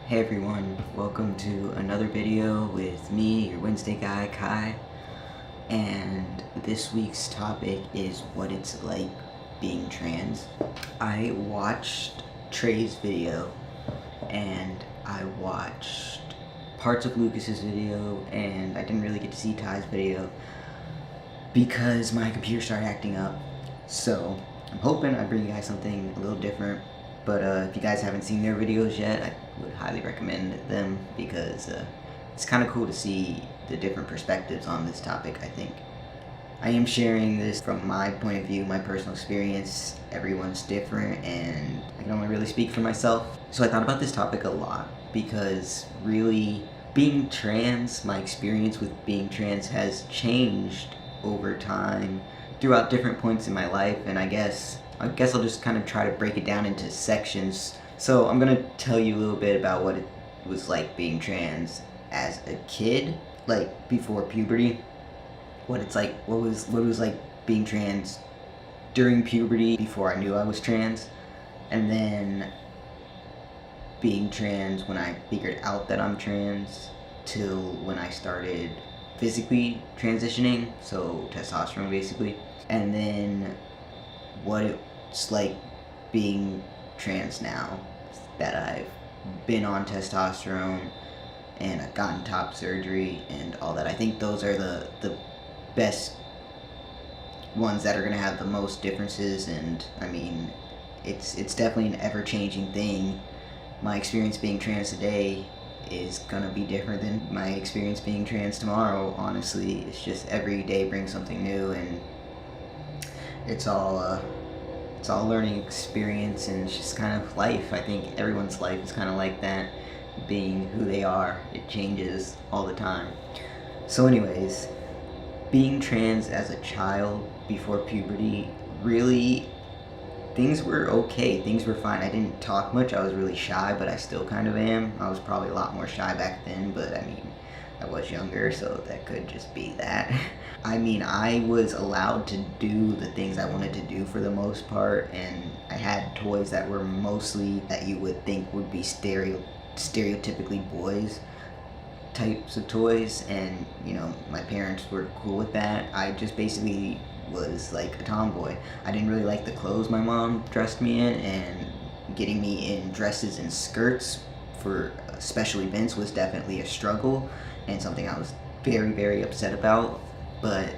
Hey everyone, welcome to another video with me, your Wednesday guy, Kai. And this week's topic is what it's like being trans. I watched Trey's video, and I watched parts of Lucas's video, and I didn't really get to see Ty's video because my computer started acting up. So I'm hoping I bring you guys something a little different. But if you guys haven't seen their videos yet, I would highly recommend them because it's kind of cool to see the different perspectives on this topic, I think. I am sharing this from my point of view, my personal experience. Everyone's different and I can only really speak for myself. So I thought about this topic a lot because really being trans, my experience with being trans has changed over time throughout different points in my life, and I guess I'll just kind of try to break it down into sections. So I'm gonna tell you a little bit about what it was like being trans as a kid, like before puberty. What it's like, what it was like being trans during puberty, before I knew I was trans, and then being trans when I figured out that I'm trans, till when I started physically transitioning, so testosterone basically, and then what it's like being trans now that I've been on testosterone and I've gotten top surgery and all that. I think those are the best ones that are going to have the most differences, and I mean it's definitely an ever-changing thing. My experience being trans today is gonna be different than my experience being trans tomorrow. Honestly, it's just every day brings something new, and it's all learning experience, and it's just kind of life. I think everyone's life is kind of like that, being who they are. It changes all the time. So anyways, being trans as a child before puberty, really, things were okay. Things were fine. I didn't talk much. I was really shy, but I still kind of am. I was probably a lot more shy back then, but I mean, I was younger, so that could just be that. I mean, I was allowed to do the things I wanted to do for the most part, and I had toys that were mostly that you would think would be stereotypically boys types of toys, and you know, my parents were cool with that. I just basically was like a tomboy. I didn't really like the clothes my mom dressed me in, and getting me in dresses and skirts for special events was definitely a struggle and something I was very, very upset about. But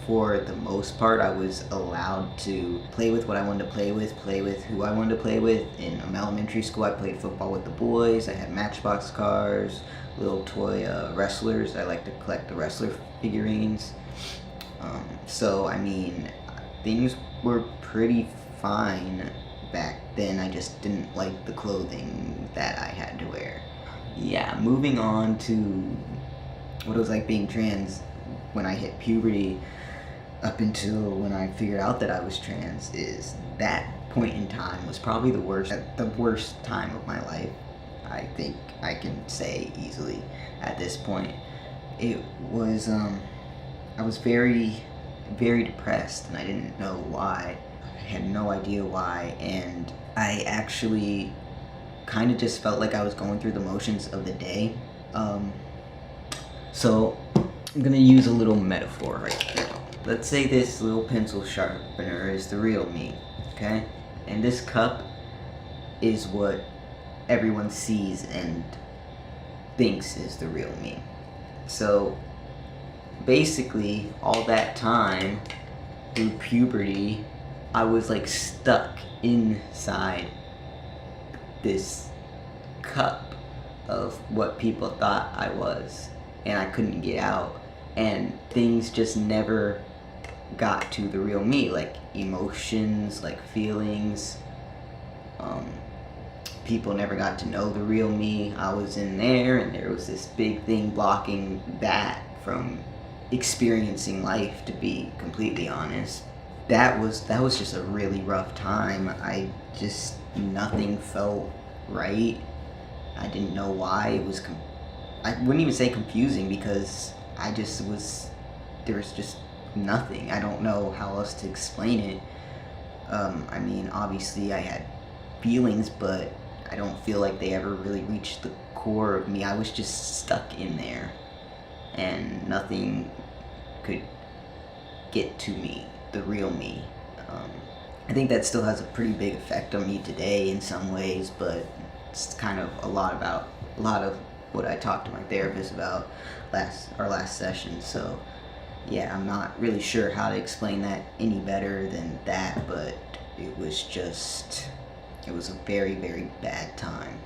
for the most part, I was allowed to play with what I wanted to play with who I wanted to play with. In elementary school, I played football with the boys. I had Matchbox cars, little toy wrestlers. I like to collect the wrestler figurines. So, I mean, things were pretty fine back then. I just didn't like the clothing that I had to wear. Yeah, moving on to what it was like being trans when I hit puberty up until when I figured out that I was trans, is that point in time was probably the worst time of my life. I think I can say easily at this point. It was, I was very, very depressed, and I didn't know why. I had no idea why, and I actually kind of just felt like I was going through the motions of the day. So I'm gonna use a little metaphor right here. Let's say this little pencil sharpener is the real me, okay? And this cup is what everyone sees and thinks is the real me. So basically, all that time through puberty, I was like stuck inside this cup of what people thought I was, and I couldn't get out, and things just never got to the real me, like emotions, like feelings. People never got to know the real me. I was in there, and there was this big thing blocking that from experiencing life, to be completely honest. That was just a really rough time. Nothing felt right. I didn't know why. It was I wouldn't even say confusing, because there was just nothing. I don't know how else to explain it. I mean, obviously I had feelings, but I don't feel like they ever really reached the core of me. I was just stuck in there, and nothing could get to me, the real me. I think that still has a pretty big effect on me today in some ways, but it's kind of a lot of what I talked to my therapist about our last session. So yeah, I'm not really sure how to explain that any better than that, but it was a very, very bad time.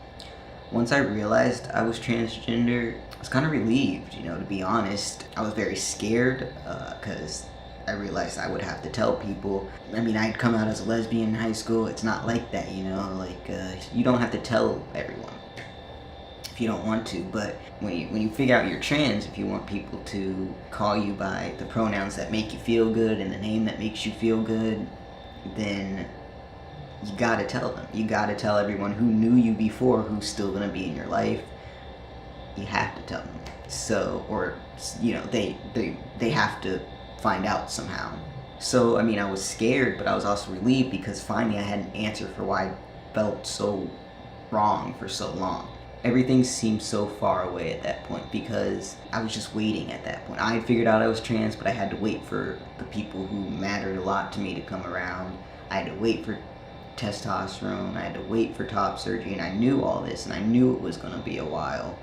Once I realized I was transgender, I was kind of relieved, to be honest. I was very scared because I realized I would have to tell people. I mean, I'd come out as a lesbian in high school. It's not like that, you don't have to tell everyone if you don't want to. But when you figure out you're trans, if you want people to call you by the pronouns that make you feel good and the name that makes you feel good, then you gotta tell them. You gotta tell everyone who knew you before, who's still gonna be in your life. You have to tell them. So, or they have to find out somehow. So, I mean, I was scared, but I was also relieved because finally I had an answer for why I felt so wrong for so long. Everything seemed so far away at that point because I was just waiting at that point. I had figured out I was trans, but I had to wait for the people who mattered a lot to me to come around. I had to wait for testosterone, I had to wait for top surgery, and I knew all this, and I knew it was going to be a while.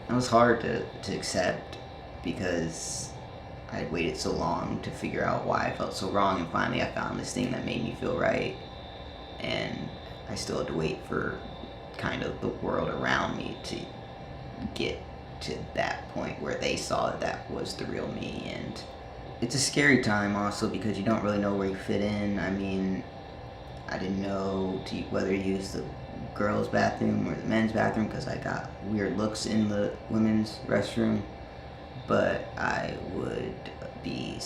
It was hard to accept because I had waited so long to figure out why I felt so wrong, and finally I found this thing that made me feel right, and I still had to wait for kind of the world around me to get to that point where they saw that was the real me. And it's a scary time also because you don't really know where you fit in. I mean, I didn't know whether to use the girls' bathroom or the men's bathroom because I got weird looks in the women's restroom, but I would be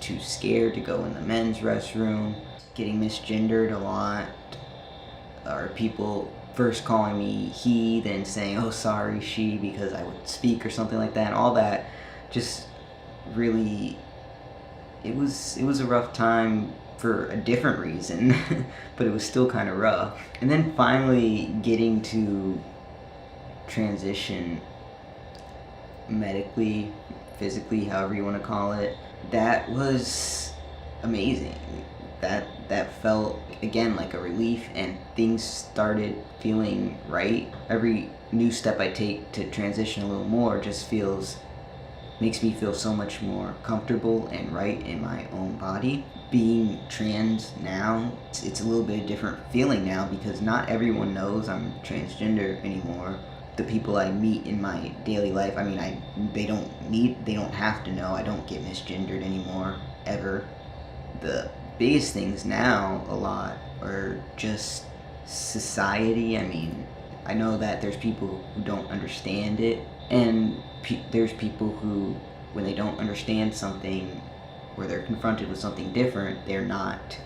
too scared to go in the men's restroom. Getting misgendered a lot, or people first calling me he, then saying, oh, sorry, she, because I would speak or something like that. And all that just really, it was a rough time for a different reason, but it was still kind of rough. And then finally getting to transition medically, physically, however you want to call it, that was amazing. That felt, again, like a relief, and things started feeling right. Every new step I take to transition a little more just makes me feel so much more comfortable and right in my own body. Being trans now, it's a little bit of different feeling now because not everyone knows I'm transgender anymore. The people I meet in my daily life, I mean, they don't have to know. I don't get misgendered anymore, ever. The biggest things now a lot are just society. I mean, I know that there's people who don't understand it, and there's people who, when they don't understand something or they're confronted with something different, they're not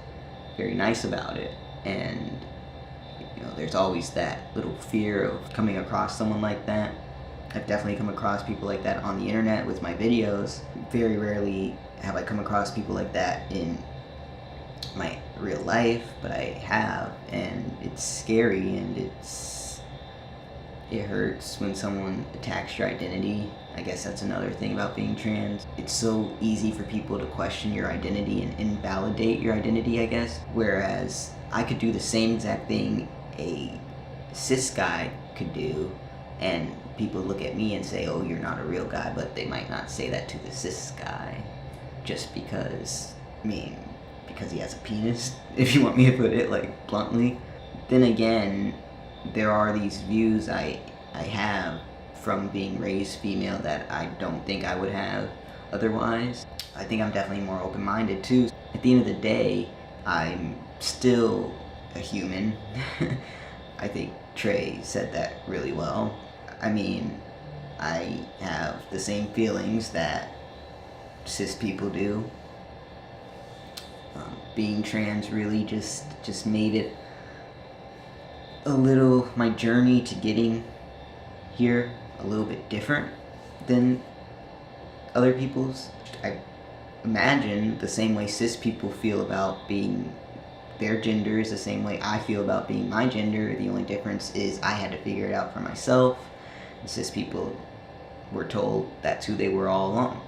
very nice about it. And there's always that little fear of coming across someone like that. I've definitely come across people like that on the internet with my videos. Very rarely have I come across people like that in my real life, but I have, and it's scary, and it hurts when someone attacks your identity. I guess that's another thing about being trans. It's so easy for people to question your identity and invalidate your identity, I guess. Whereas I could do the same exact thing a cis guy could do, and people look at me and say, oh, you're not a real guy, but they might not say that to the cis guy just because he has a penis, if you want me to put it like bluntly. Then again, there are these views I have from being raised female that I don't think I would have otherwise. I think I'm definitely more open-minded too. At the end of the day, I'm still a human. I think Trey said that really well. I mean, I have the same feelings that cis people do. Being trans really just made it my journey to getting here a little bit different than other people's. I imagine the same way cis people feel about being their gender is the same way I feel about being my gender. The only difference is I had to figure it out for myself. Cis people were told that's who they were all along.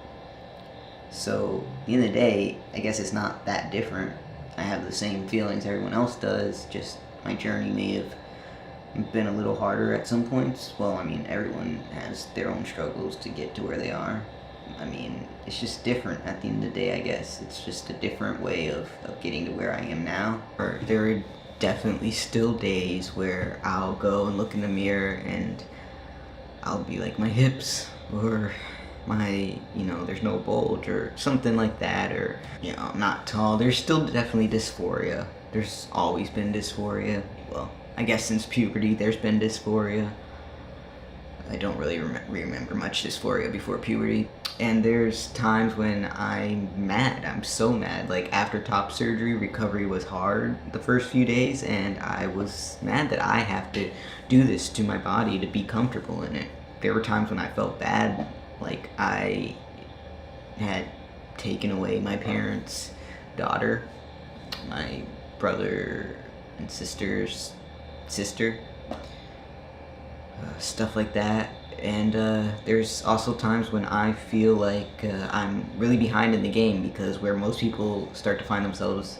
So at the end of the day, I guess it's not that different. I have the same feelings everyone else does, just my journey may have been a little harder at some points. Well, I mean, everyone has their own struggles to get to where they are. I mean, it's just different at the end of the day, I guess. It's just a different way of getting to where I am now. Or there are definitely still days where I'll go and look in the mirror and I'll be like, my hips, or my, there's no bulge, or something like that, or, I'm not tall. There's still definitely dysphoria. There's always been dysphoria. Well, I guess since puberty there's been dysphoria. I don't really remember much dysphoria before puberty. And there's times when I'm mad. I'm so mad. Like, after top surgery, recovery was hard the first few days, and I was mad that I have to do this to my body to be comfortable in it. There were times when I felt bad, like I had taken away my parents' daughter, my brother and sister's sister, stuff like that. And there's also times when I feel like I'm really behind in the game, because where most people start to find themselves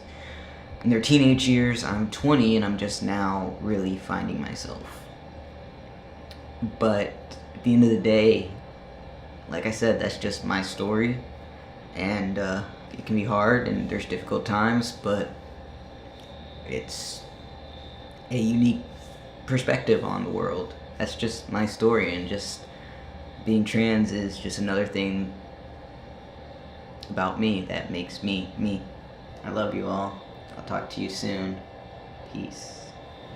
in their teenage years, I'm 20 and I'm just now really finding myself. But at the end of the day, like I said, that's just my story, and it can be hard and there's difficult times, but it's a unique perspective on the world. That's just my story, and just being trans is just another thing about me that makes me me. I love you all. I'll talk to you soon. Peace.